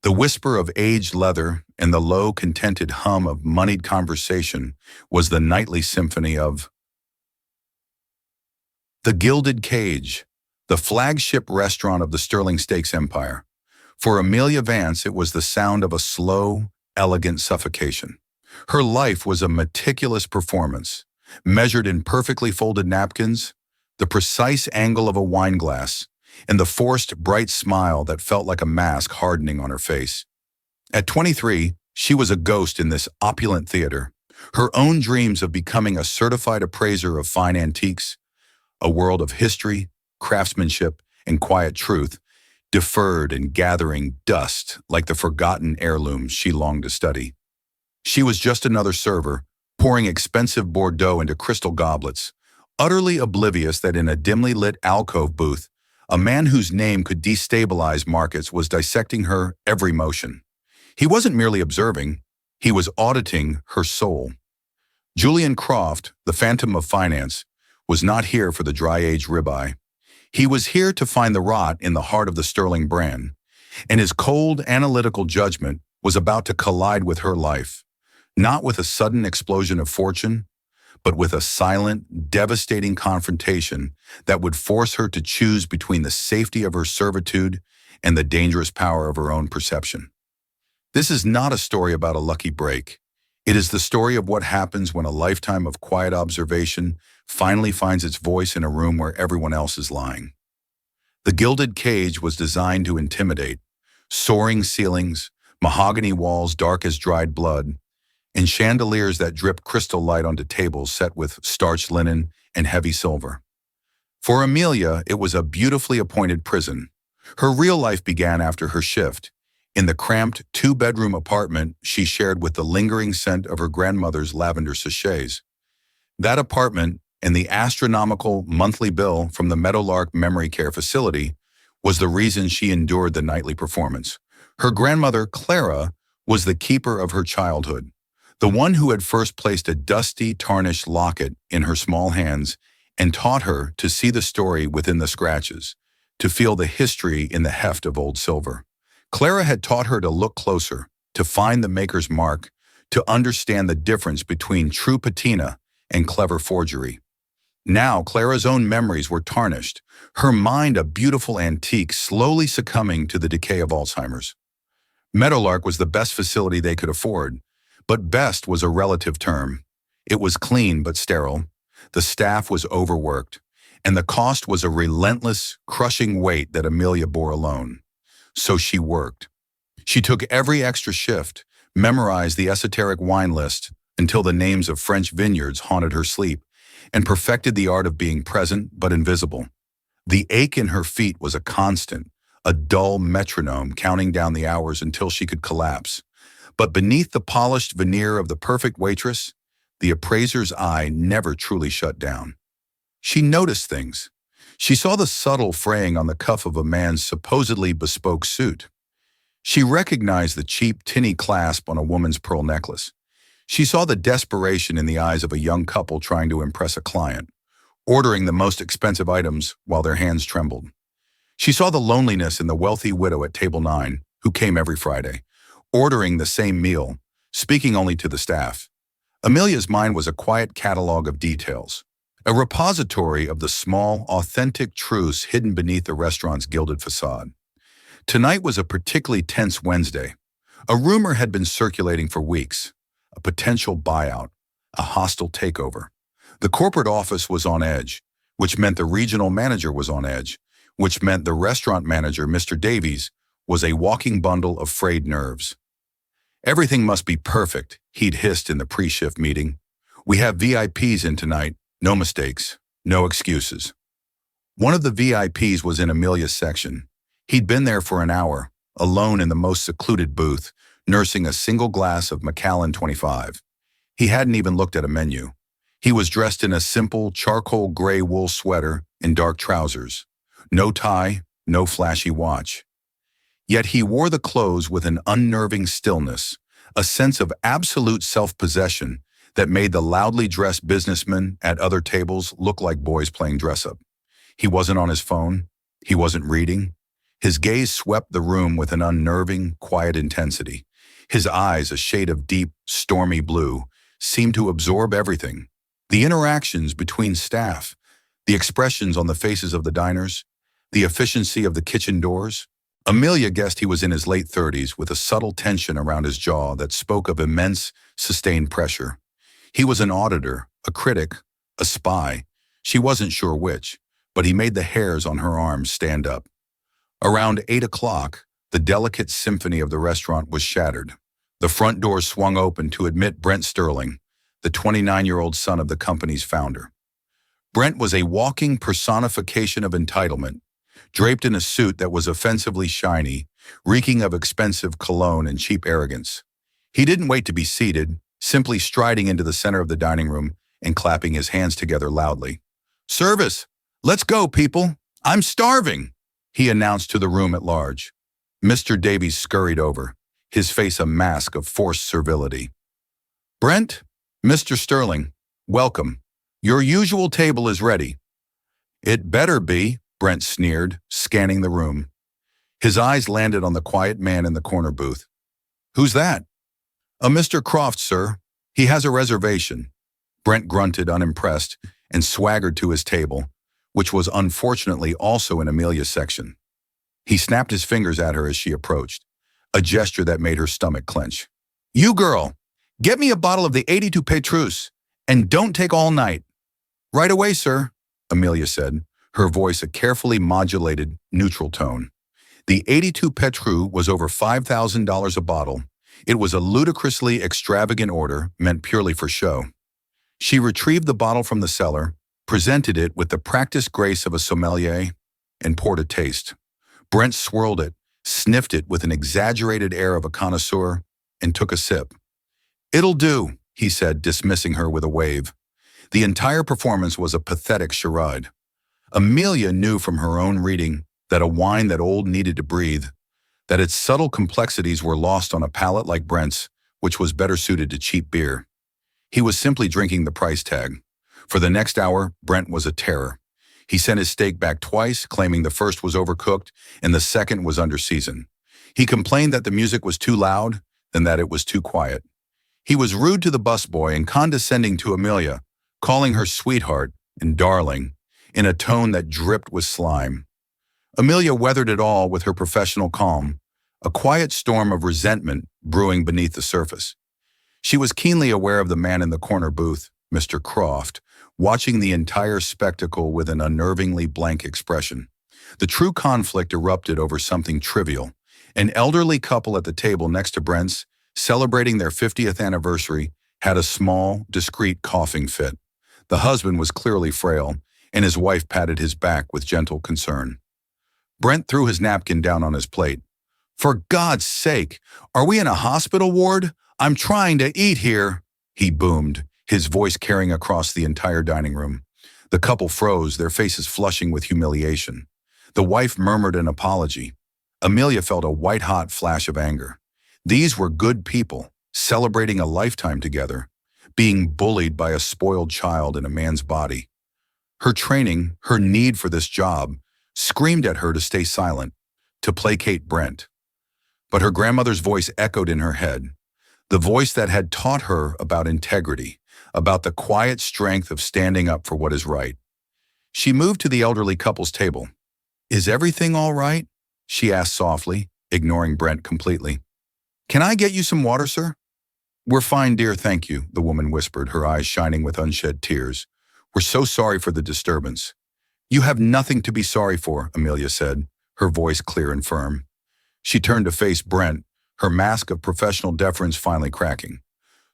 The whisper of aged leather and the low, contented hum of moneyed conversation was the nightly symphony of the Gilded Cage, the flagship restaurant of the Sterling Steaks empire. For Amelia Vance, it was the sound of a slow, elegant suffocation. Her life was a meticulous performance, measured in perfectly folded napkins, the precise angle of a wine glass, and the forced, bright smile that felt like a mask hardening on her face. At 23, she was a ghost in this opulent theater. Her own dreams of becoming a certified appraiser of fine antiques, a world of history, craftsmanship, and quiet truth, deferred and gathering dust like the forgotten heirlooms she longed to study. She was just another server, pouring expensive Bordeaux into crystal goblets, utterly oblivious that in a dimly lit alcove booth, a man whose name could destabilize markets was dissecting her every motion. He wasn't merely observing, he was auditing her soul. Julian Croft, the Phantom of Finance, was not here for the dry-aged ribeye. He was here to find the rot in the heart of the Sterling brand, and his cold, analytical judgment was about to collide with her life, not with a sudden explosion of fortune, but with a silent, devastating confrontation that would force her to choose between the safety of her servitude and the dangerous power of her own perception. This is not a story about a lucky break. It is the story of what happens when a lifetime of quiet observation finally finds its voice in a room where everyone else is lying. The Gilded Cage was designed to intimidate. Soaring ceilings, mahogany walls dark as dried blood, and chandeliers that drip crystal light onto tables set with starched linen and heavy silver. For Amelia, it was a beautifully appointed prison. Her real life began after her shift, in the cramped two-bedroom apartment she shared with the lingering scent of her grandmother's lavender sachets. That apartment and the astronomical monthly bill from the Meadowlark Memory Care Facility was the reason she endured the nightly performance. Her grandmother, Clara, was the keeper of her childhood, the one who had first placed a dusty, tarnished locket in her small hands and taught her to see the story within the scratches, to feel the history in the heft of old silver. Clara had taught her to look closer, to find the maker's mark, to understand the difference between true patina and clever forgery. Now, Clara's own memories were tarnished, her mind a beautiful antique slowly succumbing to the decay of Alzheimer's. Meadowlark was the best facility they could afford, but best was a relative term. It was clean but sterile, the staff was overworked, and the cost was a relentless, crushing weight that Amelia bore alone. So she worked. She took every extra shift, memorized the esoteric wine list until the names of French vineyards haunted her sleep, and perfected the art of being present but invisible. The ache in her feet was a constant, a dull metronome counting down the hours until she could collapse. But beneath the polished veneer of the perfect waitress, the appraiser's eye never truly shut down. She noticed things. She saw the subtle fraying on the cuff of a man's supposedly bespoke suit. She recognized the cheap, tinny clasp on a woman's pearl necklace. She saw the desperation in the eyes of a young couple trying to impress a client, ordering the most expensive items while their hands trembled. She saw the loneliness in the wealthy widow at table 9, who came every Friday, ordering the same meal, speaking only to the staff. Amelia's mind was a quiet catalog of details, a repository of the small, authentic truths hidden beneath the restaurant's gilded facade. Tonight was a particularly tense Wednesday. A rumor had been circulating for weeks, a potential buyout, a hostile takeover. The corporate office was on edge, which meant the regional manager was on edge, which meant the restaurant manager, Mr. Davies, was a walking bundle of frayed nerves. Everything must be perfect, he'd hissed in the pre-shift meeting. We have VIPs in tonight, no mistakes, no excuses. One of the VIPs was in Amelia's section. He'd been there for an hour, alone in the most secluded booth, nursing a single glass of Macallan 25. He hadn't even looked at a menu. He was dressed in a simple charcoal gray wool sweater and dark trousers. No tie, no flashy watch. Yet he wore the clothes with an unnerving stillness, a sense of absolute self-possession that made the loudly dressed businessmen at other tables look like boys playing dress-up. He wasn't on his phone. He wasn't reading. His gaze swept the room with an unnerving, quiet intensity. His eyes, a shade of deep, stormy blue, seemed to absorb everything. The interactions between staff, the expressions on the faces of the diners, the efficiency of the kitchen doors. Amelia guessed he was in his late 30s with a subtle tension around his jaw that spoke of immense, sustained pressure. He was an auditor, a critic, a spy. She wasn't sure which, but he made the hairs on her arms stand up. Around 8 o'clock, the delicate symphony of the restaurant was shattered. The front door swung open to admit Brent Sterling, the 29-year-old son of the company's founder. Brent was a walking personification of entitlement, draped in a suit that was offensively shiny, reeking of expensive cologne and cheap arrogance. He didn't wait to be seated, simply striding into the center of the dining room and clapping his hands together loudly. "Service! Let's go, people! I'm starving!" he announced to the room at large. Mr. Davies scurried over, his face a mask of forced servility. "Brent, Mr. Sterling, welcome. Your usual table is ready." "It better be," Brent sneered, scanning the room. His eyes landed on the quiet man in the corner booth. "Who's that?" "A Mr. Croft, sir. He has a reservation." Brent grunted, unimpressed, and swaggered to his table, which was unfortunately also in Amelia's section. He snapped his fingers at her as she approached, a gesture that made her stomach clench. "You girl, get me a bottle of the 82 Petrus, and don't take all night." "Right away, sir," Amelia said, her voice a carefully modulated, neutral tone. The 82 Petrus was over $5,000 a bottle. It was a ludicrously extravagant order meant purely for show. She retrieved the bottle from the cellar, presented it with the practiced grace of a sommelier, and poured a taste. Brent swirled it, sniffed it with an exaggerated air of a connoisseur, and took a sip. "It'll do," he said, dismissing her with a wave. The entire performance was a pathetic charade. Amelia knew from her own reading that a wine that old needed to breathe, that its subtle complexities were lost on a palate like Brent's, which was better suited to cheap beer. He was simply drinking the price tag. For the next hour, Brent was a terror. He sent his steak back twice, claiming the first was overcooked and the second was under season. He complained that the music was too loud and that it was too quiet. He was rude to the busboy and condescending to Amelia, calling her sweetheart and darling in a tone that dripped with slime. Amelia weathered it all with her professional calm, a quiet storm of resentment brewing beneath the surface. She was keenly aware of the man in the corner booth, Mr. Croft, watching the entire spectacle with an unnervingly blank expression. The true conflict erupted over something trivial. An elderly couple at the table next to Brent's, celebrating their 50th anniversary, had a small, discreet coughing fit. The husband was clearly frail, and his wife patted his back with gentle concern. Brent threw his napkin down on his plate. "For God's sake, are we in a hospital ward? I'm trying to eat here," he boomed, his voice carrying across the entire dining room. The couple froze, their faces flushing with humiliation. The wife murmured an apology. Amelia felt a white-hot flash of anger. These were good people, celebrating a lifetime together, being bullied by a spoiled child in a man's body. Her training, her need for this job, screamed at her to stay silent, to placate Brent. But her grandmother's voice echoed in her head, the voice that had taught her about integrity, about the quiet strength of standing up for what is right. She moved to the elderly couple's table. "Is everything all right?" she asked softly, ignoring Brent completely. "Can I get you some water, sir?" "We're fine, dear, thank you," the woman whispered, her eyes shining with unshed tears. "We're so sorry for the disturbance." "You have nothing to be sorry for," Amelia said, her voice clear and firm. She turned to face Brent, her mask of professional deference finally cracking.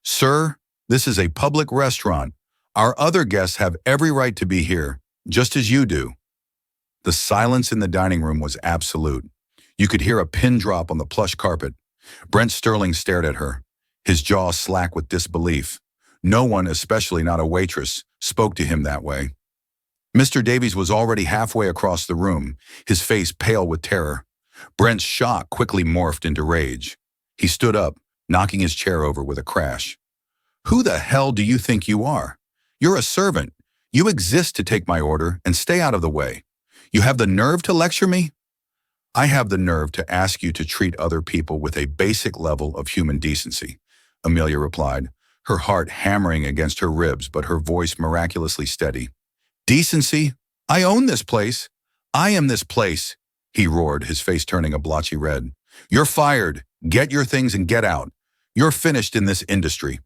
"Sir, this is a public restaurant. Our other guests have every right to be here, just as you do." The silence in the dining room was absolute. You could hear a pin drop on the plush carpet. Brent Sterling stared at her, his jaw slack with disbelief. No one, especially not a waitress, spoke to him that way. Mr. Davies was already halfway across the room, his face pale with terror. Brent's shock quickly morphed into rage. He stood up, knocking his chair over with a crash. "Who the hell do you think you are? You're a servant. You exist to take my order and stay out of the way. You have the nerve to lecture me?" I have the nerve to ask you to treat other people with a basic level of human decency, Amelia replied, her heart hammering against her ribs but her voice miraculously steady. Decency? I own this place. I am this place, he roared, his face turning a blotchy red. You're fired. Get your things and get out. You're finished in this industry.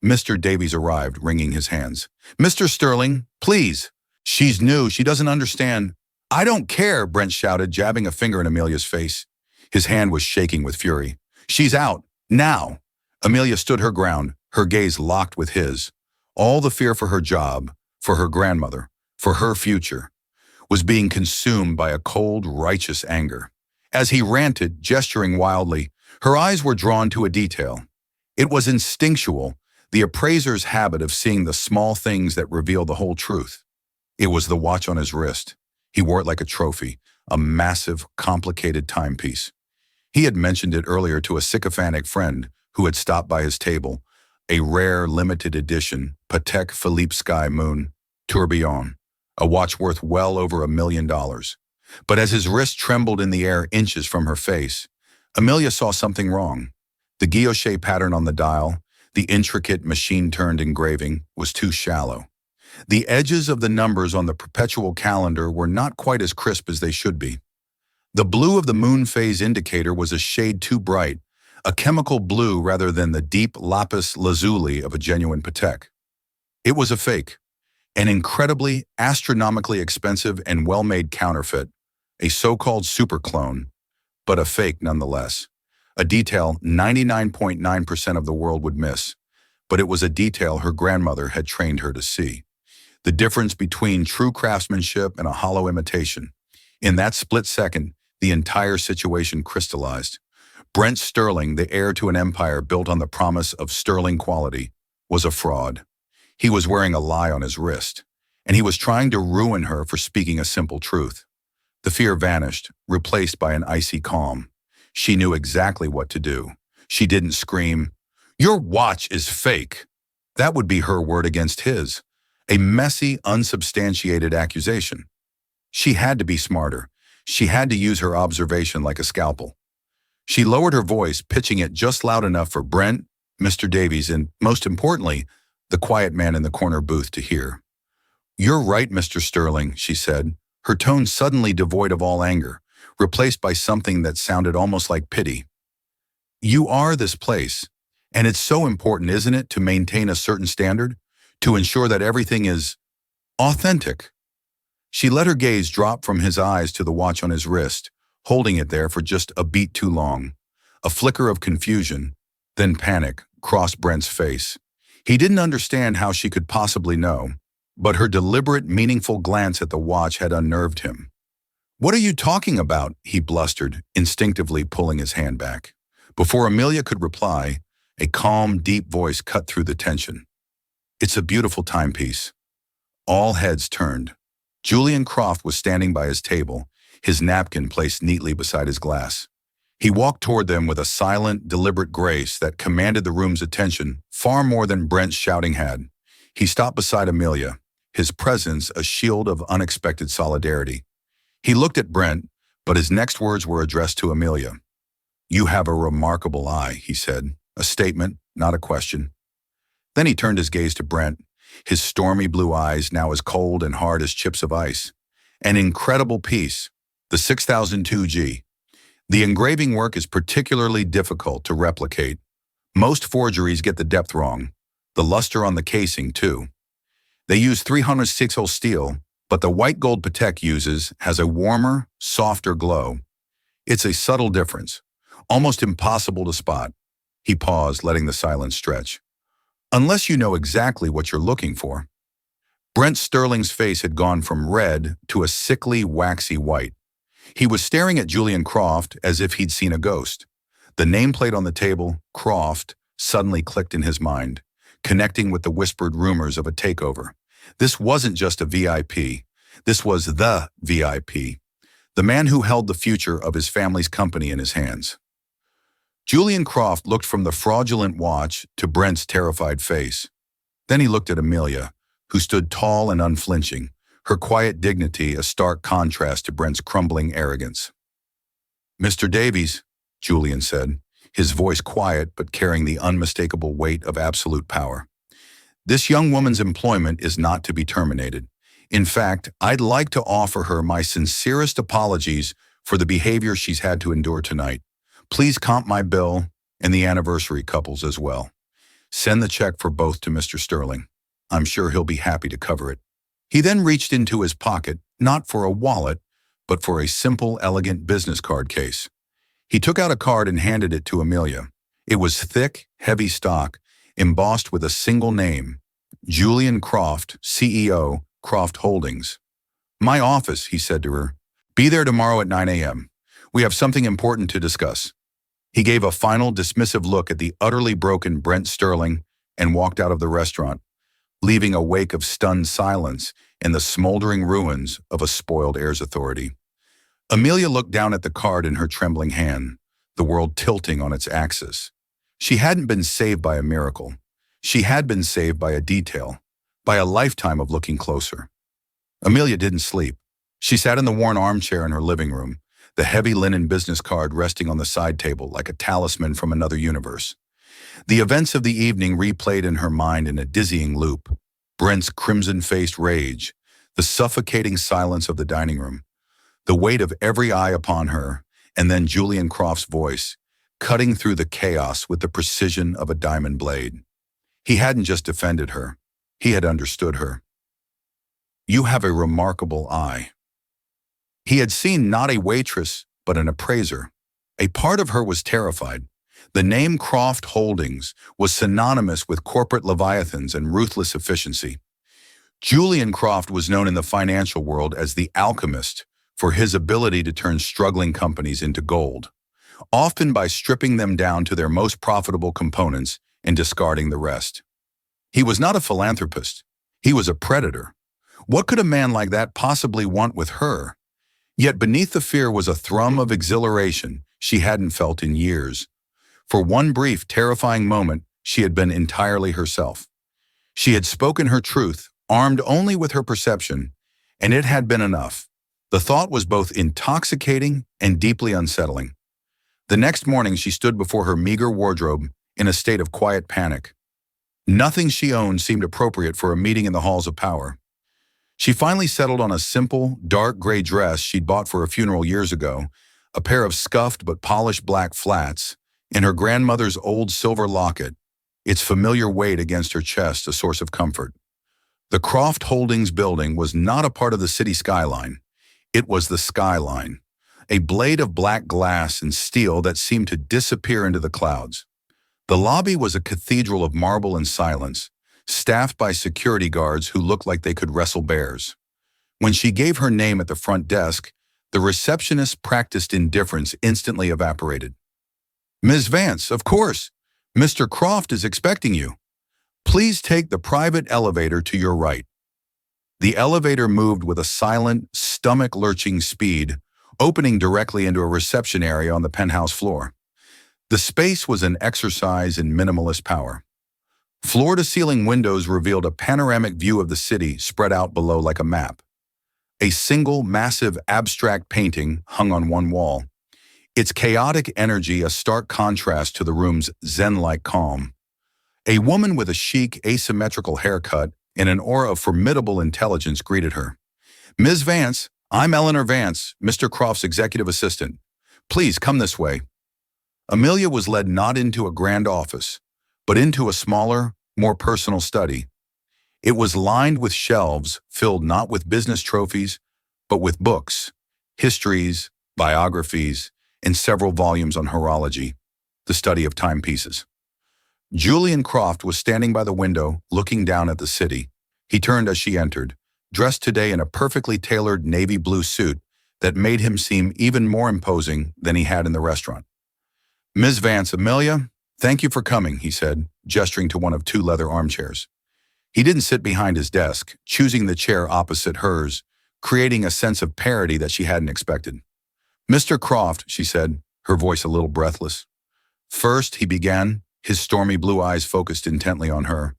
Mr. Davies arrived, wringing his hands. Mr. Sterling, please. She's new. She doesn't understand. I don't care, Brent shouted, jabbing a finger in Amelia's face. His hand was shaking with fury. She's out. Now. Amelia stood her ground, her gaze locked with his. All the fear for her job, for her grandmother, for her future, was being consumed by a cold, righteous anger. As he ranted, gesturing wildly, her eyes were drawn to a detail. It was instinctual, the appraiser's habit of seeing the small things that reveal the whole truth. It was the watch on his wrist. He wore it like a trophy, a massive, complicated timepiece. He had mentioned it earlier to a sycophantic friend who had stopped by his table, a rare, limited edition Patek Philippe Sky Moon Tourbillon, a watch worth well over $1 million. But as his wrist trembled in the air inches from her face, Amelia saw something wrong. The guilloche pattern on the dial, the intricate machine-turned engraving, was too shallow. The edges of the numbers on the perpetual calendar were not quite as crisp as they should be. The blue of the moon phase indicator was a shade too bright, a chemical blue rather than the deep lapis lazuli of a genuine Patek. It was a fake, an incredibly, astronomically expensive and well-made counterfeit, a so-called super clone, but a fake nonetheless. A detail 99.9% of the world would miss, but it was a detail her grandmother had trained her to see. The difference between true craftsmanship and a hollow imitation. In that split second, the entire situation crystallized. Brent Sterling, the heir to an empire built on the promise of sterling quality, was a fraud. He was wearing a lie on his wrist, and he was trying to ruin her for speaking a simple truth. The fear vanished, replaced by an icy calm. She knew exactly what to do. She didn't scream, "Your watch is fake." That would be her word against his. A messy, unsubstantiated accusation. She had to be smarter. She had to use her observation like a scalpel. She lowered her voice, pitching it just loud enough for Brent, Mr. Davies, and, most importantly, the quiet man in the corner booth to hear. "You're right, Mr. Sterling," she said, her tone suddenly devoid of all anger, replaced by something that sounded almost like pity. "You are this place, and it's so important, isn't it, to maintain a certain standard, to ensure that everything is authentic." She let her gaze drop from his eyes to the watch on his wrist, holding it there for just a beat too long. A flicker of confusion, then panic, crossed Brent's face. He didn't understand how she could possibly know, but her deliberate, meaningful glance at the watch had unnerved him. "What are you talking about?" he blustered, instinctively pulling his hand back. Before Amelia could reply, a calm, deep voice cut through the tension. "It's a beautiful timepiece." All heads turned. Julian Croft was standing by his table, his napkin placed neatly beside his glass. He walked toward them with a silent, deliberate grace that commanded the room's attention far more than Brent's shouting had. He stopped beside Amelia, his presence a shield of unexpected solidarity. He looked at Brent, but his next words were addressed to Amelia. "You have a remarkable eye," he said, a statement, not a question. Then he turned his gaze to Brent, his stormy blue eyes now as cold and hard as chips of ice. An incredible piece, the 6002G. The engraving work is particularly difficult to replicate. Most forgeries get the depth wrong, the luster on the casing too. They use 306-hole steel, but the white gold Patek uses has a warmer, softer glow. It's a subtle difference, almost impossible to spot. He paused, letting the silence stretch. "Unless you know exactly what you're looking for." Brent Sterling's face had gone from red to a sickly, waxy white. He was staring at Julian Croft as if he'd seen a ghost. The nameplate on the table, Croft, suddenly clicked in his mind, connecting with the whispered rumors of a takeover. This wasn't just a VIP. This was the VIP, the man who held the future of his family's company in his hands. Julian Croft looked from the fraudulent watch to Brent's terrified face. Then he looked at Amelia, who stood tall and unflinching, her quiet dignity a stark contrast to Brent's crumbling arrogance. Mr. Davies, Julian said, his voice quiet but carrying the unmistakable weight of absolute power. This young woman's employment is not to be terminated. In fact, I'd like to offer her my sincerest apologies for the behavior she's had to endure tonight. Please comp my bill and the anniversary couples as well. Send the check for both to Mr. Sterling. I'm sure he'll be happy to cover it. He then reached into his pocket, not for a wallet, but for a simple, elegant business card case. He took out a card and handed it to Amelia. It was thick, heavy stock, embossed with a single name, Julian Croft, CEO, Croft Holdings. My office, he said to her. Be there tomorrow at 9 a.m. We have something important to discuss. He gave a final dismissive look at the utterly broken Brent Sterling and walked out of the restaurant, leaving a wake of stunned silence and the smoldering ruins of a spoiled heirs authority. Amelia looked down at the card in her trembling hand, the world tilting on its axis. She hadn't been saved by a miracle. She had been saved by a detail, by a lifetime of looking closer. Amelia didn't sleep. She sat in the worn armchair in her living room, the heavy linen business card resting on the side table like a talisman from another universe. The events of the evening replayed in her mind in a dizzying loop. Brent's crimson-faced rage, the suffocating silence of the dining room, the weight of every eye upon her, and then Julian Croft's voice, cutting through the chaos with the precision of a diamond blade. He hadn't just defended her. He had understood her. You have a remarkable eye. He had seen not a waitress, but an appraiser. A part of her was terrified. The name Croft Holdings was synonymous with corporate leviathans and ruthless efficiency. Julian Croft was known in the financial world as the alchemist for his ability to turn struggling companies into gold, often by stripping them down to their most profitable components and discarding the rest. He was not a philanthropist. He was a predator. What could a man like that possibly want with her? Yet beneath the fear was a thrum of exhilaration she hadn't felt in years. For one brief, terrifying moment, she had been entirely herself. She had spoken her truth, armed only with her perception, and it had been enough. The thought was both intoxicating and deeply unsettling. The next morning, she stood before her meager wardrobe in a state of quiet panic. Nothing she owned seemed appropriate for a meeting in the halls of power. She finally settled on a simple, dark gray dress she'd bought for a funeral years ago, a pair of scuffed but polished black flats, and her grandmother's old silver locket, its familiar weight against her chest a source of comfort. The Croft Holdings building was not a part of the city skyline. It was the skyline, a blade of black glass and steel that seemed to disappear into the clouds. The lobby was a cathedral of marble and silence, staffed by security guards who looked like they could wrestle bears. When she gave her name at the front desk, the receptionist's practiced indifference instantly evaporated. Ms. Vance, of course. Mr. Croft is expecting you. Please take the private elevator to your right. The elevator moved with a silent, stomach-lurching speed, opening directly into a reception area on the penthouse floor. The space was an exercise in minimalist power. Floor-to-ceiling windows revealed a panoramic view of the city spread out below like a map. A single, massive, abstract painting hung on one wall, its chaotic energy a stark contrast to the room's zen-like calm. A woman with a chic, asymmetrical haircut and an aura of formidable intelligence greeted her. Ms. Vance, I'm Eleanor Vance, Mr. Croft's executive assistant. Please come this way. Amelia was led not into a grand office, but into a smaller, more personal study. It was lined with shelves filled not with business trophies, but with books, histories, biographies, and several volumes on horology, the study of timepieces. Julian Croft was standing by the window, looking down at the city. He turned as she entered, dressed today in a perfectly tailored navy blue suit that made him seem even more imposing than he had in the restaurant. Ms. Vance, Amelia, thank you for coming, he said, gesturing to one of two leather armchairs. He didn't sit behind his desk, choosing the chair opposite hers, creating a sense of parity that she hadn't expected. Mr. Croft, she said, her voice a little breathless. First, he began, his stormy blue eyes focused intently on her.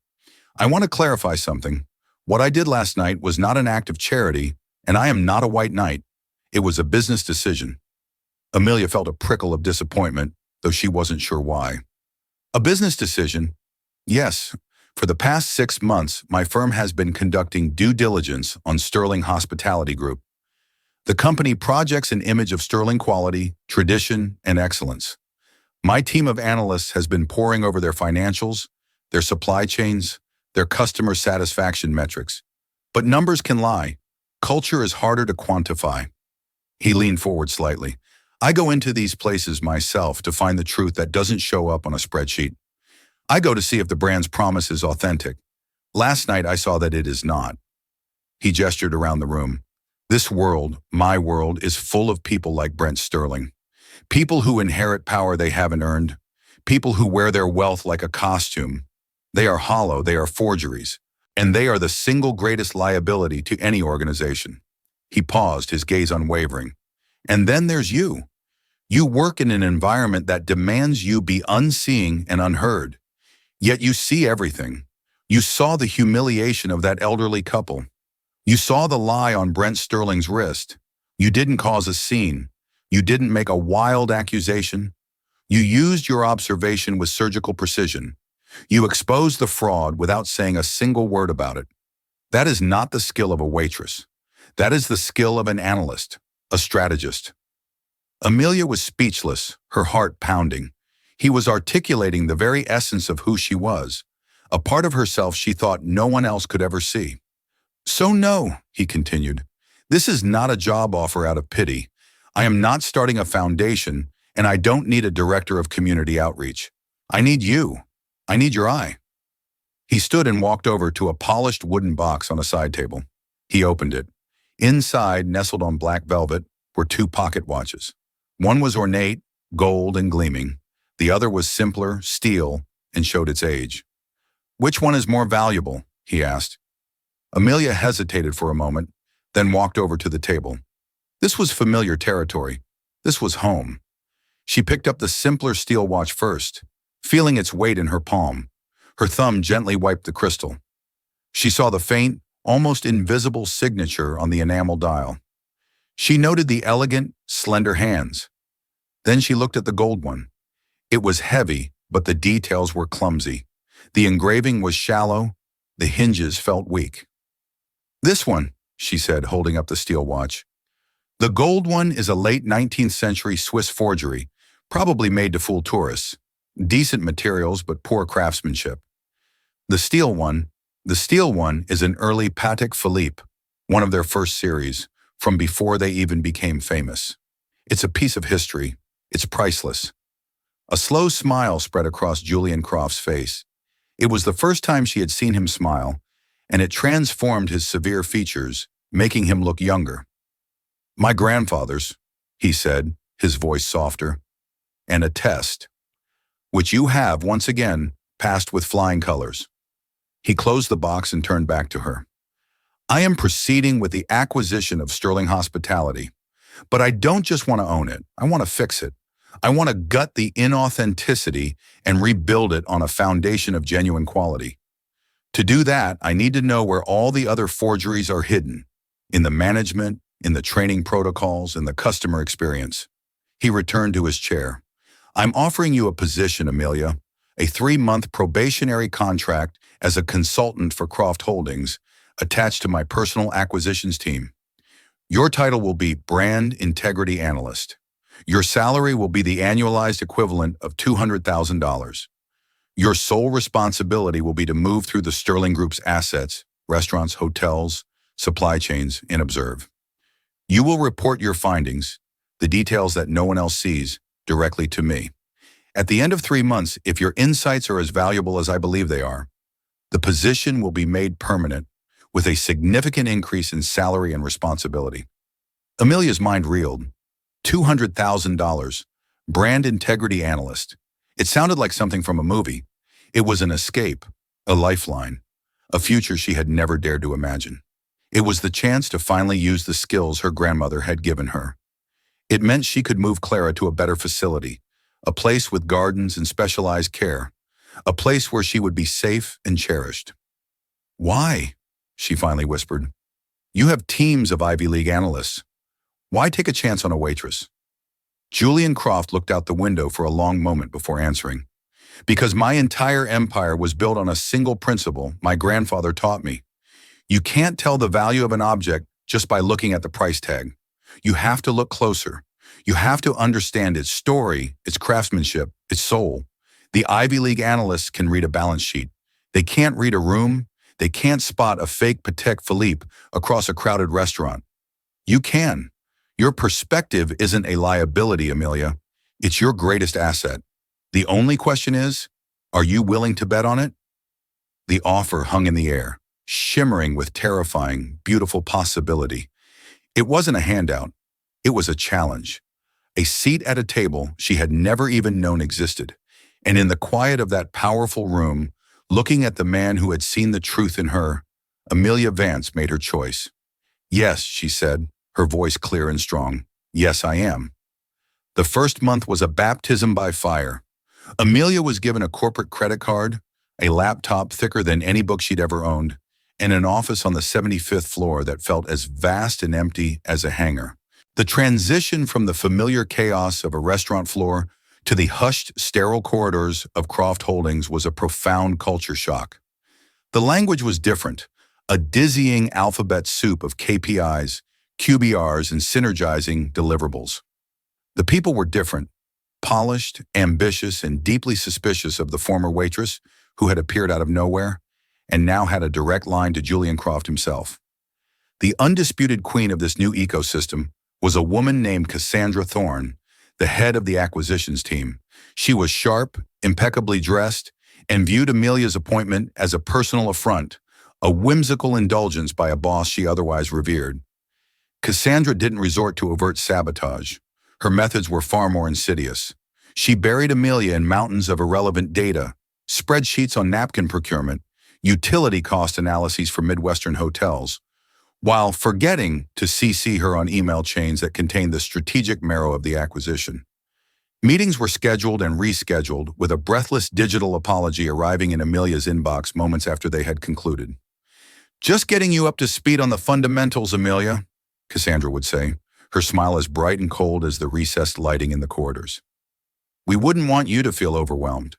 I want to clarify something. What I did last night was not an act of charity, and I am not a white knight. It was a business decision. Amelia felt a prickle of disappointment, though she wasn't sure why. A business decision? Yes. For the past 6 months, my firm has been conducting due diligence on Sterling Hospitality Group. The company projects an image of sterling quality, tradition, and excellence. My team of analysts has been poring over their financials, their supply chains, their customer satisfaction metrics. But numbers can lie. Culture is harder to quantify. He leaned forward slightly. I go into these places myself to find the truth that doesn't show up on a spreadsheet. I go to see if the brand's promise is authentic. Last night I saw that it is not. He gestured around the room. This world, my world, is full of people like Brent Sterling. People who inherit power they haven't earned. People who wear their wealth like a costume. They are hollow, they are forgeries. And they are the single greatest liability to any organization. He paused, his gaze unwavering. And then there's you. You work in an environment that demands you be unseeing and unheard. Yet you see everything. You saw the humiliation of that elderly couple. You saw the lie on Brent Sterling's wrist. You didn't cause a scene. You didn't make a wild accusation. You used your observation with surgical precision. You exposed the fraud without saying a single word about it. That is not the skill of a waitress. That is the skill of an analyst, a strategist. Amelia was speechless, her heart pounding. He was articulating the very essence of who she was, a part of herself she thought no one else could ever see. So no, he continued, this is not a job offer out of pity. I am not starting a foundation, and I don't need a director of community outreach. I need you. I need your eye. He stood and walked over to a polished wooden box on a side table. He opened it. Inside, nestled on black velvet, were 2 pocket watches. One was ornate, gold and gleaming. The other was simpler, steel, and showed its age. Which one is more valuable? He asked. Amelia hesitated for a moment, then walked over to the table. This was familiar territory. This was home. She picked up the simpler steel watch first, feeling its weight in her palm. Her thumb gently wiped the crystal. She saw the faint, almost invisible signature on the enamel dial. She noted the elegant, slender hands. Then she looked at the gold one. It was heavy, but the details were clumsy. The engraving was shallow. The hinges felt weak. This one, she said, holding up the steel watch. The gold one is a late 19th century Swiss forgery, probably made to fool tourists. Decent materials, but poor craftsmanship. The steel one is an early Patek Philippe, one of their first series, from before they even became famous. It's a piece of history. It's priceless. A slow smile spread across Julian Croft's face. It was the first time she had seen him smile, and it transformed his severe features, making him look younger. My grandfather's, he said, his voice softer, and a test, which you have, once again, passed with flying colors. He closed the box and turned back to her. I am proceeding with the acquisition of Sterling Hospitality, but I don't just want to own it. I want to fix it. I want to gut the inauthenticity and rebuild it on a foundation of genuine quality. To do that, I need to know where all the other forgeries are hidden, in the management, in the training protocols, in the customer experience. He returned to his chair. I'm offering you a position, Amelia, a 3-month probationary contract as a consultant for Croft Holdings, attached to my personal acquisitions team. Your title will be Brand Integrity Analyst. Your salary will be the annualized equivalent of $200,000. Your sole responsibility will be to move through the Sterling Group's assets, restaurants, hotels, supply chains, and observe. You will report your findings, the details that no one else sees, directly to me. At the end of 3 months, if your insights are as valuable as I believe they are, the position will be made permanent with a significant increase in salary and responsibility. Amelia's mind reeled. $200,000, brand integrity analyst. It sounded like something from a movie. It was an escape, a lifeline, a future she had never dared to imagine. It was the chance to finally use the skills her grandmother had given her. It meant she could move Clara to a better facility, a place with gardens and specialized care, a place where she would be safe and cherished. Why? She finally whispered. You have teams of Ivy League analysts. Why take a chance on a waitress? Julian Croft looked out the window for a long moment before answering. Because my entire empire was built on a single principle my grandfather taught me. You can't tell the value of an object just by looking at the price tag. You have to look closer. You have to understand its story, its craftsmanship, its soul. The Ivy League analysts can read a balance sheet. They can't read a room. They can't spot a fake Patek Philippe across a crowded restaurant. You can. Your perspective isn't a liability, Amelia. It's your greatest asset. The only question is, are you willing to bet on it? The offer hung in the air, shimmering with terrifying, beautiful possibility. It wasn't a handout. It was a challenge. A seat at a table she had never even known existed. And in the quiet of that powerful room, looking at the man who had seen the truth in her, Amelia Vance made her choice. Yes, she said, her voice clear and strong. Yes, I am. The first month was a baptism by fire. Amelia was given a corporate credit card, a laptop thicker than any book she'd ever owned, and an office on the 75th floor that felt as vast and empty as a hangar. The transition from the familiar chaos of a restaurant floor to the hushed, sterile corridors of Croft Holdings was a profound culture shock. The language was different, a dizzying alphabet soup of KPIs, QBRs, and synergizing deliverables. The people were different, polished, ambitious, and deeply suspicious of the former waitress who had appeared out of nowhere and now had a direct line to Julian Croft himself. The undisputed queen of this new ecosystem was a woman named Cassandra Thorne, the head of the acquisitions team. She was sharp, impeccably dressed, and viewed Amelia's appointment as a personal affront, a whimsical indulgence by a boss she otherwise revered. Cassandra didn't resort to overt sabotage. Her methods were far more insidious. She buried Amelia in mountains of irrelevant data, spreadsheets on napkin procurement, utility cost analyses for Midwestern hotels, while forgetting to CC her on email chains that contained the strategic marrow of the acquisition. Meetings were scheduled and rescheduled, with a breathless digital apology arriving in Amelia's inbox moments after they had concluded. "Just getting you up to speed on the fundamentals, Amelia," Cassandra would say, her smile as bright and cold as the recessed lighting in the corridors. "We wouldn't want you to feel overwhelmed."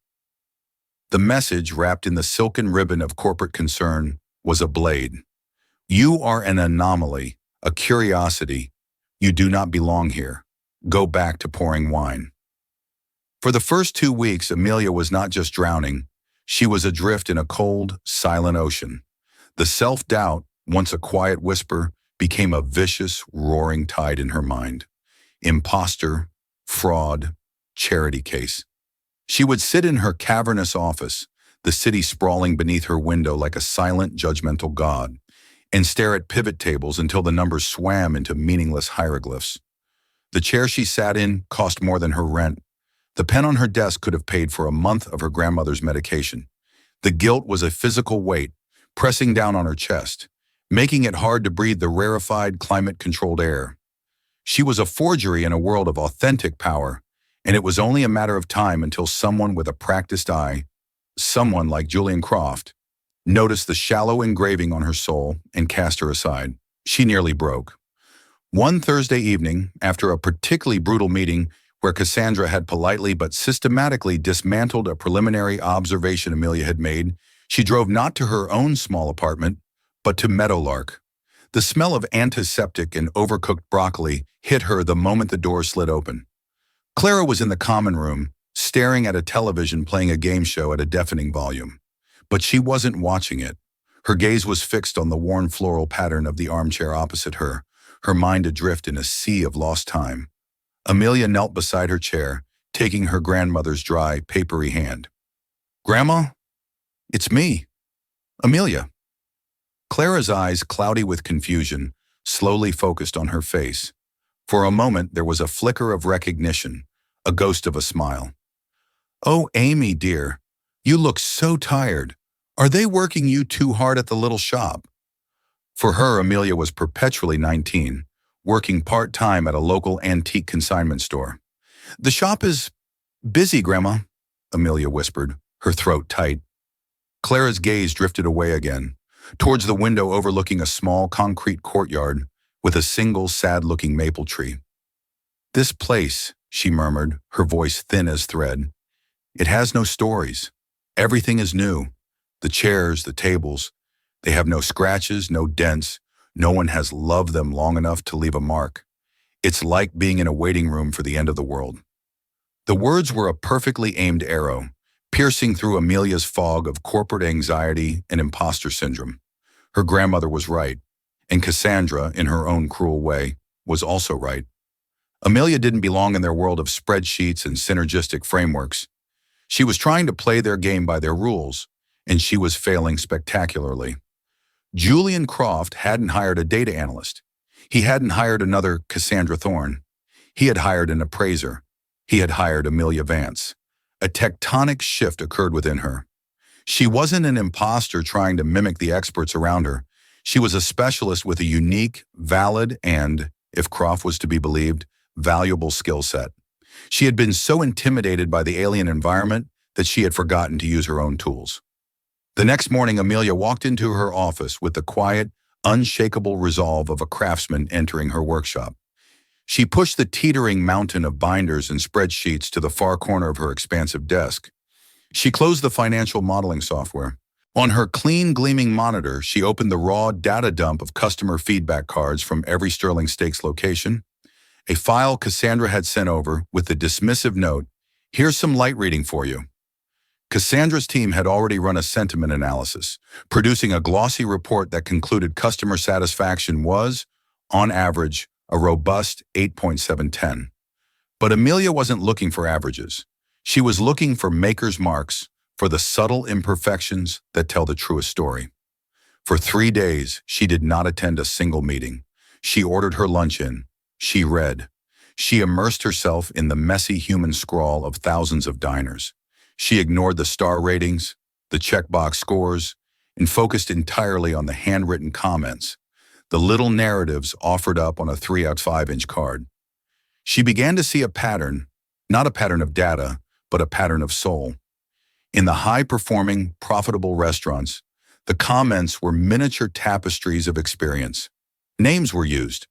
The message, wrapped in the silken ribbon of corporate concern, was a blade. "You are an anomaly, a curiosity. You do not belong here. Go back to pouring wine." For the first 2 weeks, Amelia was not just drowning. She was adrift in a cold, silent ocean. The self-doubt, once a quiet whisper, became a vicious, roaring tide in her mind. Imposter, fraud, charity case. She would sit in her cavernous office, the city sprawling beneath her window like a silent, judgmental god, and stare at pivot tables until the numbers swam into meaningless hieroglyphs. The chair she sat in cost more than her rent. The pen on her desk could have paid for a month of her grandmother's medication. The guilt was a physical weight, pressing down on her chest, making it hard to breathe the rarefied, climate-controlled air. She was a forgery in a world of authentic power, and it was only a matter of time until someone with a practiced eye, someone like Julian Croft, noticed the shallow engraving on her soul and cast her aside. She nearly broke. One Thursday evening, after a particularly brutal meeting where Cassandra had politely but systematically dismantled a preliminary observation Amelia had made, she drove not to her own small apartment, but to Meadowlark. The smell of antiseptic and overcooked broccoli hit her the moment the door slid open. Clara was in the common room, staring at a television playing a game show at a deafening volume. But she wasn't watching it. Her gaze was fixed on the worn floral pattern of the armchair opposite her, her mind adrift in a sea of lost time. Amelia knelt beside her chair, taking her grandmother's dry, papery hand. "Grandma, it's me, Amelia." Clara's eyes, cloudy with confusion, slowly focused on her face. For a moment, there was a flicker of recognition, a ghost of a smile. "Oh, Amy, dear, you look so tired. Are they working you too hard at the little shop?" For her, Amelia was perpetually 19, working part-time at a local antique consignment store. "The shop is busy, Grandma," Amelia whispered, her throat tight. Clara's gaze drifted away again, towards the window overlooking a small concrete courtyard with a single sad-looking maple tree. "This place," she murmured, her voice thin as thread. "It has no stories. Everything is new. The chairs, the tables, they have no scratches, no dents. No one has loved them long enough to leave a mark. It's like being in a waiting room for the end of the world." The words were a perfectly aimed arrow, piercing through Amelia's fog of corporate anxiety and imposter syndrome. Her grandmother was right, and Cassandra, in her own cruel way, was also right. Amelia didn't belong in their world of spreadsheets and synergistic frameworks. She was trying to play their game by their rules, and she was failing spectacularly. Julian Croft hadn't hired a data analyst. He hadn't hired another Cassandra Thorne. He had hired an appraiser. He had hired Amelia Vance. A tectonic shift occurred within her. She wasn't an imposter trying to mimic the experts around her. She was a specialist with a unique, valid, and, if Croft was to be believed, valuable skill set. She had been so intimidated by the alien environment that she had forgotten to use her own tools. The next morning, Amelia walked into her office with the quiet, unshakable resolve of a craftsman entering her workshop. She pushed the teetering mountain of binders and spreadsheets to the far corner of her expansive desk. She closed the financial modeling software. On her clean, gleaming monitor, she opened the raw data dump of customer feedback cards from every Sterling Steaks location, a file Cassandra had sent over with the dismissive note, "Here's some light reading for you." Cassandra's team had already run a sentiment analysis, producing a glossy report that concluded customer satisfaction was, on average, a robust 8.710. But Amelia wasn't looking for averages. She was looking for maker's marks, for the subtle imperfections that tell the truest story. For 3 days, she did not attend a single meeting. She ordered her lunch in. She read. She immersed herself in the messy human scrawl of thousands of diners. She ignored the star ratings, the checkbox scores, and focused entirely on the handwritten comments, the little narratives offered up on a 3x5-inch card. She began to see a pattern, not a pattern of data, but a pattern of soul. In the high-performing, profitable restaurants, the comments were miniature tapestries of experience. Names were used.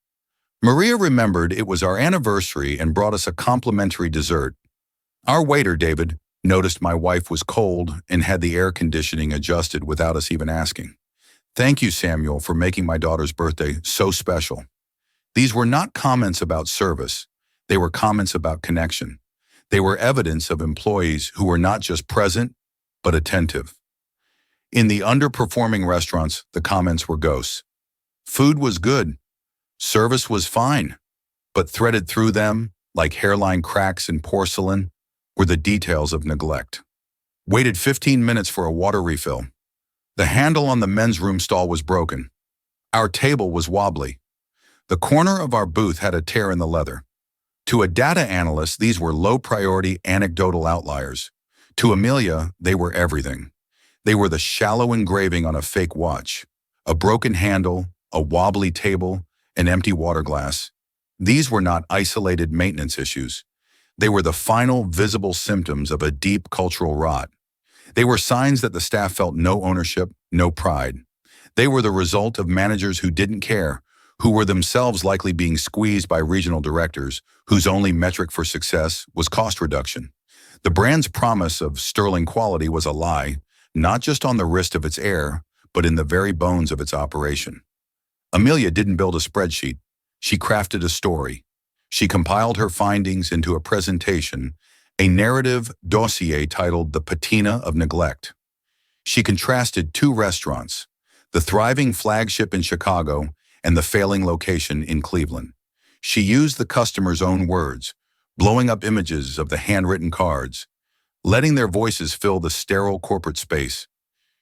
Maria remembered it was our anniversary and brought us a complimentary dessert. Our waiter, David, noticed my wife was cold and had the air conditioning adjusted without us even asking. "Thank you, Samuel, for making my daughter's birthday so special." These were not comments about service. They were comments about connection. They were evidence of employees who were not just present, but attentive. In the underperforming restaurants, the comments were ghosts. Food was good. Service was fine. But threaded through them, like hairline cracks in porcelain, were the details of neglect. Waited 15 minutes for a water refill. The handle on the men's room stall was broken. Our table was wobbly. The corner of our booth had a tear in the leather. To a data analyst, these were low-priority anecdotal outliers. To Amelia, they were everything. They were the shallow engraving on a fake watch, a broken handle, a wobbly table, an empty water glass. These were not isolated maintenance issues. They were the final visible symptoms of a deep cultural rot. They were signs that the staff felt no ownership, no pride. They were the result of managers who didn't care, who were themselves likely being squeezed by regional directors whose only metric for success was cost reduction. The brand's promise of sterling quality was a lie, not just on the wrist of its heir, but in the very bones of its operation. Amelia didn't build a spreadsheet. She crafted a story. She compiled her findings into a presentation, a narrative dossier titled The Patina of Neglect. She contrasted two restaurants, the thriving flagship in Chicago and the failing location in Cleveland. She used the customer's own words, blowing up images of the handwritten cards, letting their voices fill the sterile corporate space.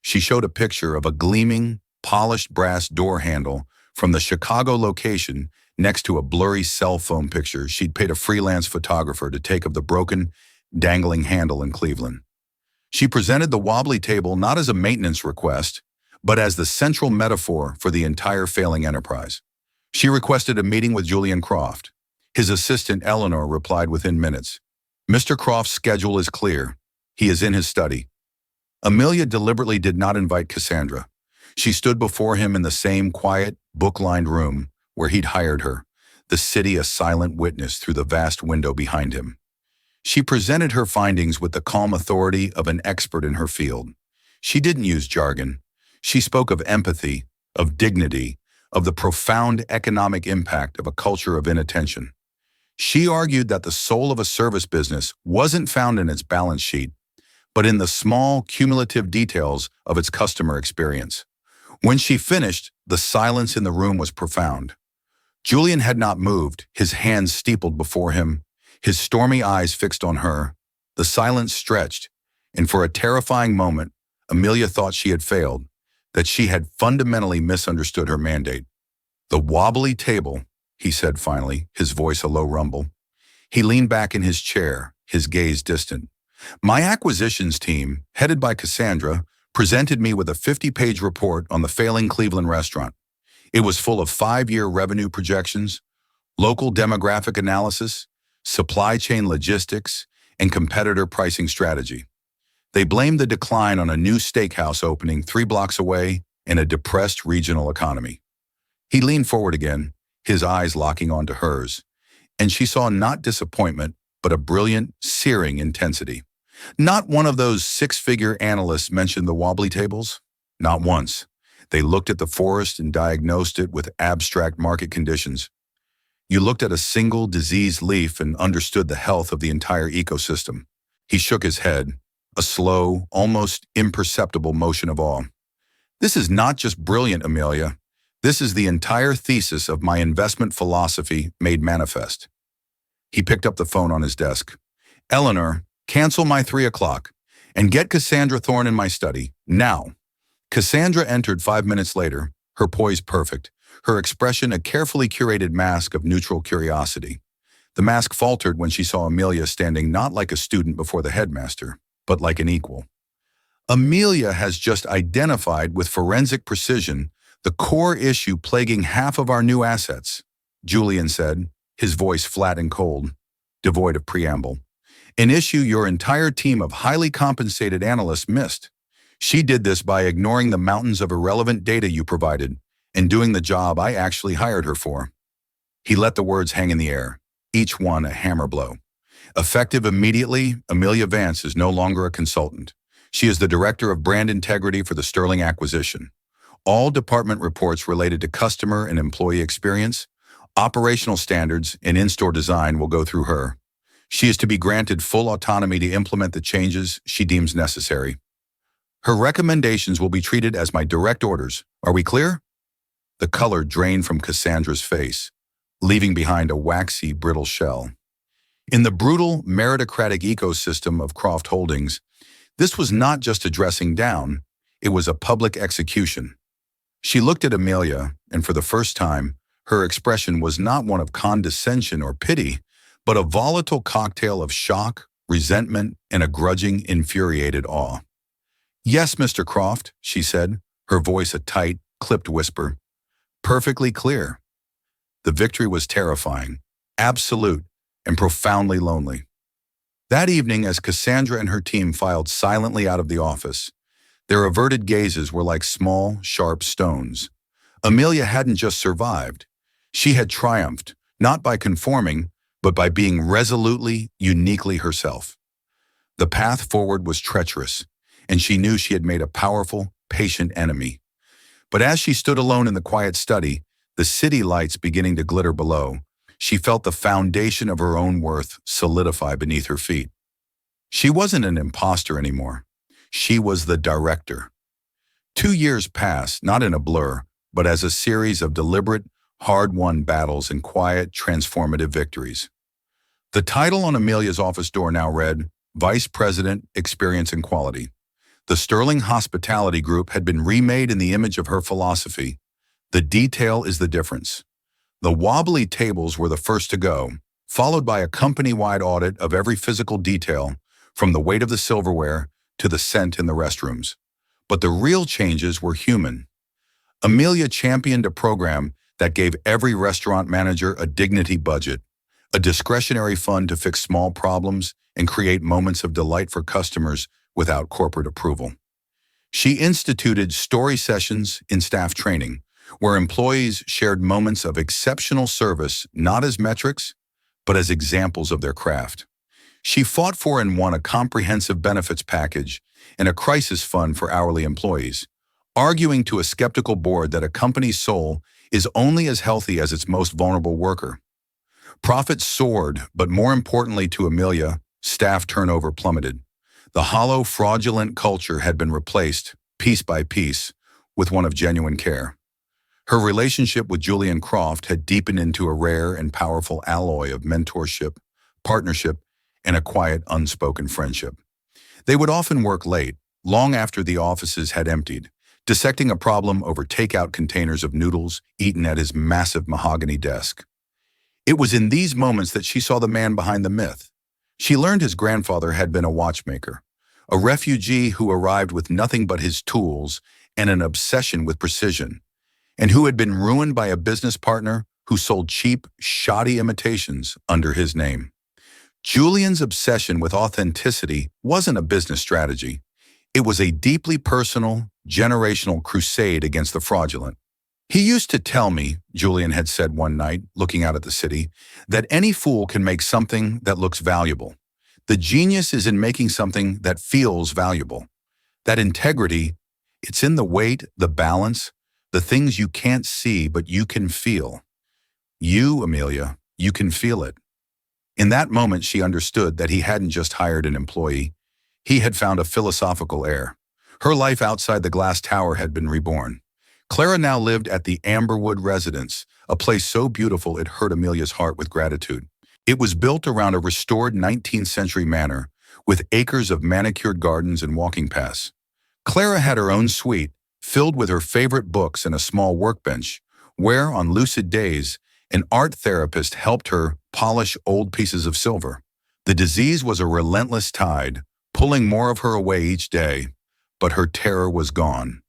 She showed a picture of a gleaming, polished brass door handle from the Chicago location next to a blurry cell phone picture she'd paid a freelance photographer to take of the broken, dangling handle in Cleveland. She presented the wobbly table not as a maintenance request, but as the central metaphor for the entire failing enterprise. She requested a meeting with Julian Croft. His assistant, Eleanor, replied within minutes. "Mr. Croft's schedule is clear. He is in his study." Amelia deliberately did not invite Cassandra. She stood before him in the same quiet, book-lined room where he'd hired her, the city a silent witness through the vast window behind him. She presented her findings with the calm authority of an expert in her field. She didn't use jargon. She spoke of empathy, of dignity, of the profound economic impact of a culture of inattention. She argued that the soul of a service business wasn't found in its balance sheet, but in the small, cumulative details of its customer experience. When she finished, the silence in the room was profound. Julian had not moved, his hands steepled before him, his stormy eyes fixed on her. The silence stretched, and for a terrifying moment, Amelia thought she had failed, that she had fundamentally misunderstood her mandate. "The wobbly table," he said finally, his voice a low rumble. He leaned back in his chair, his gaze distant. "My acquisitions team, headed by Cassandra, presented me with a 50-page report on the failing Cleveland restaurant. It was full of 5-year revenue projections, local demographic analysis, supply chain logistics, and competitor pricing strategy. They blamed the decline on a new steakhouse opening 3 blocks away and a depressed regional economy." He leaned forward again, his eyes locking onto hers, and she saw not disappointment, but a brilliant, searing intensity. Not one of those 6-figure analysts mentioned the wobbly tables. Not once. They looked at the forest and diagnosed it with abstract market conditions. You looked at a single diseased leaf and understood the health of the entire ecosystem. He shook his head, a slow, almost imperceptible motion of awe. "This is not just brilliant, Amelia. This is the entire thesis of my investment philosophy made manifest." He picked up the phone on his desk. "Eleanor, cancel my 3 o'clock and get Cassandra Thorne in my study, now." Cassandra entered 5 minutes later, her poise perfect, her expression a carefully curated mask of neutral curiosity. The mask faltered when she saw Amelia standing not like a student before the headmaster, but like an equal. "Amelia has just identified with forensic precision the core issue plaguing half of our new assets," Julian said, his voice flat and cold, devoid of preamble. "An issue your entire team of highly compensated analysts missed. She did this by ignoring the mountains of irrelevant data you provided and doing the job I actually hired her for." He let the words hang in the air, each one a hammer blow. Effective immediately, Amelia Vance is no longer a consultant. She is the Director of Brand Integrity for the Sterling acquisition. All department reports related to customer and employee experience, operational standards, and in-store design will go through her. She is to be granted full autonomy to implement the changes she deems necessary. Her recommendations will be treated as my direct orders. Are we clear? The color drained from Cassandra's face, leaving behind a waxy, brittle shell. In the brutal, meritocratic ecosystem of Croft Holdings, this was not just a dressing down, it was a public execution. She looked at Amelia, and for the first time, her expression was not one of condescension or pity, but a volatile cocktail of shock, resentment, and a grudging, infuriated awe. "Yes, Mr. Croft," she said, her voice a tight, clipped whisper. "Perfectly clear." The victory was terrifying, absolute, and profoundly lonely. That evening, as Cassandra and her team filed silently out of the office, their averted gazes were like small, sharp stones. Amelia hadn't just survived. She had triumphed, not by conforming, but by being resolutely, uniquely herself. The path forward was treacherous, and she knew she had made a powerful, patient enemy. But as she stood alone in the quiet study, the city lights beginning to glitter below, she felt the foundation of her own worth solidify beneath her feet. She wasn't an imposter anymore. She was the director. 2 years passed, not in a blur, but as a series of deliberate, hard-won battles and quiet, transformative victories. The title on Amelia's office door now read, Vice President, Experience and Quality. The Sterling Hospitality Group had been remade in the image of her philosophy. The detail is the difference. The wobbly tables were the first to go, followed by a company-wide audit of every physical detail, from the weight of the silverware to the scent in the restrooms. But the real changes were human. Amelia championed a program that gave every restaurant manager a dignity budget, a discretionary fund to fix small problems and create moments of delight for customers without corporate approval. She instituted story sessions in staff training, where employees shared moments of exceptional service not as metrics, but as examples of their craft. She fought for and won a comprehensive benefits package and a crisis fund for hourly employees, arguing to a skeptical board that a company's soul is only as healthy as its most vulnerable worker. Profits soared, but more importantly to Amelia, staff turnover plummeted. The hollow, fraudulent culture had been replaced, piece by piece, with one of genuine care. Her relationship with Julian Croft had deepened into a rare and powerful alloy of mentorship, partnership, and a quiet, unspoken friendship. They would often work late, long after the offices had emptied, dissecting a problem over takeout containers of noodles eaten at his massive mahogany desk. It was in these moments that she saw the man behind the myth. She learned his grandfather had been a watchmaker, a refugee who arrived with nothing but his tools and an obsession with precision, and who had been ruined by a business partner who sold cheap, shoddy imitations under his name. Julian's obsession with authenticity wasn't a business strategy. It was a deeply personal, generational crusade against the fraudulent. He used to tell me, Julian had said one night, looking out at the city, that any fool can make something that looks valuable. The genius is in making something that feels valuable. That integrity, it's in the weight, the balance, the things you can't see but you can feel. You, Amelia, you can feel it. In that moment, she understood that he hadn't just hired an employee. He had found a philosophical heir. Her life outside the glass tower had been reborn. Clara now lived at the Amberwood residence, a place so beautiful it hurt Amelia's heart with gratitude. It was built around a restored 19th century manor, with acres of manicured gardens and walking paths. Clara had her own suite, filled with her favorite books and a small workbench, where, on lucid days, an art therapist helped her polish old pieces of silver. The disease was a relentless tide, pulling more of her away each day, but her terror was gone.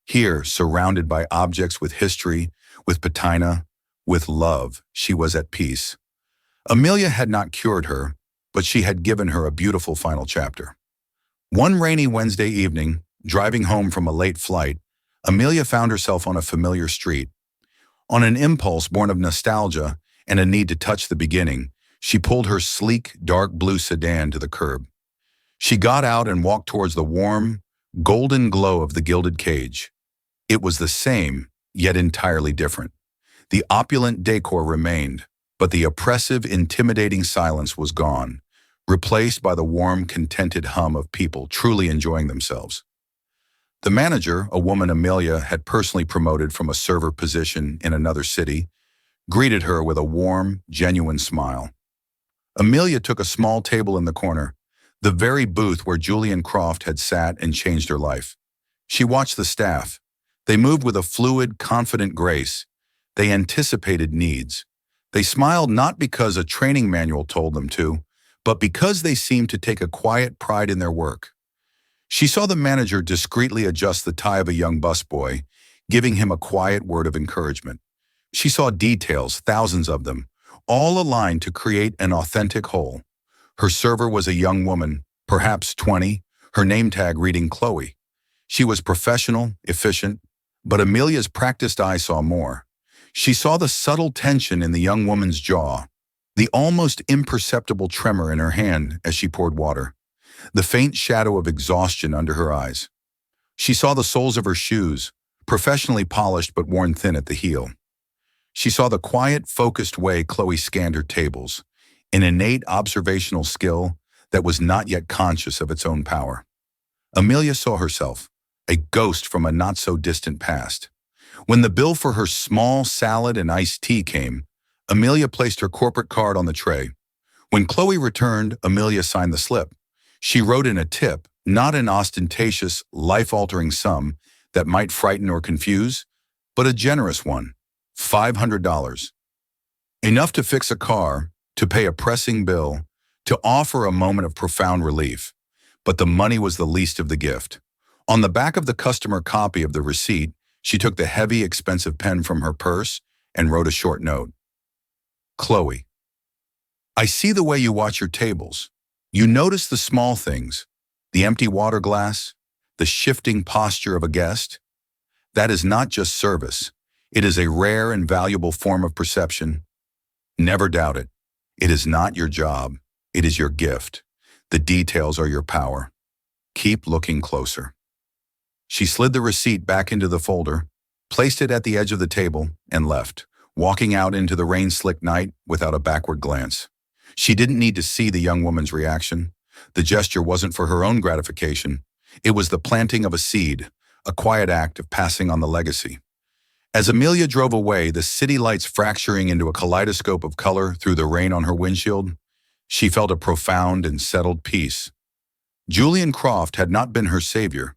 Here, surrounded by objects with history, with patina, with love, she was at peace. Amelia had not cured her, but she had given her a beautiful final chapter. One rainy Wednesday evening, driving home from a late flight, Amelia found herself on a familiar street. On an impulse born of nostalgia and a need to touch the beginning, she pulled her sleek, dark blue sedan to the curb. She got out and walked towards the warm, golden glow of the gilded cage. It was the same, yet entirely different. The opulent decor remained, but the oppressive, intimidating silence was gone, replaced by the warm, contented hum of people truly enjoying themselves. The manager, a woman Amelia had personally promoted from a server position in another city, greeted her with a warm, genuine smile. Amelia took a small table in the corner, the very booth where Julian Croft had sat and changed her life. She watched the staff. They moved with a fluid, confident grace. They anticipated needs. They smiled not because a training manual told them to, but because they seemed to take a quiet pride in their work. She saw the manager discreetly adjust the tie of a young busboy, giving him a quiet word of encouragement. She saw details, thousands of them, all aligned to create an authentic whole. Her server was a young woman, perhaps 20, her name tag reading Chloe. She was professional, efficient, but Amelia's practiced eye saw more. She saw the subtle tension in the young woman's jaw, the almost imperceptible tremor in her hand as she poured water, the faint shadow of exhaustion under her eyes. She saw the soles of her shoes, professionally polished but worn thin at the heel. She saw the quiet, focused way Chloe scanned her tables, an innate observational skill that was not yet conscious of its own power. Amelia saw herself, a ghost from a not-so-distant past. When the bill for her small salad and iced tea came, Amelia placed her corporate card on the tray. When Chloe returned, Amelia signed the slip. She wrote in a tip, not an ostentatious, life-altering sum that might frighten or confuse, but a generous one, $500. Enough to fix a car, to pay a pressing bill, to offer a moment of profound relief. But the money was the least of the gift. On the back of the customer copy of the receipt, she took the heavy, expensive pen from her purse and wrote a short note. Chloe, I see the way you watch your tables. You notice the small things, the empty water glass, the shifting posture of a guest. That is not just service. It is a rare and valuable form of perception. Never doubt it. It is not your job. It is your gift. The details are your power. Keep looking closer. She slid the receipt back into the folder, placed it at the edge of the table, and left, walking out into the rain-slicked night without a backward glance. She didn't need to see the young woman's reaction. The gesture wasn't for her own gratification. It was the planting of a seed, a quiet act of passing on the legacy. As Amelia drove away, the city lights fracturing into a kaleidoscope of color through the rain on her windshield, she felt a profound and settled peace. Julian Croft had not been her savior.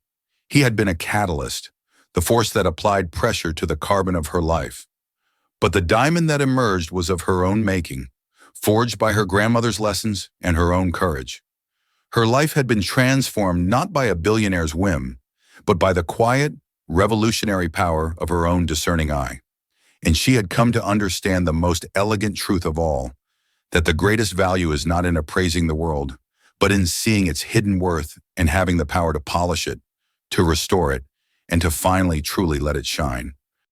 He had been a catalyst, the force that applied pressure to the carbon of her life. But the diamond that emerged was of her own making, forged by her grandmother's lessons and her own courage. Her life had been transformed not by a billionaire's whim, but by the quiet, revolutionary power of her own discerning eye. And she had come to understand the most elegant truth of all, that the greatest value is not in appraising the world, but in seeing its hidden worth and having the power to polish it, to restore it, and to finally truly let it shine.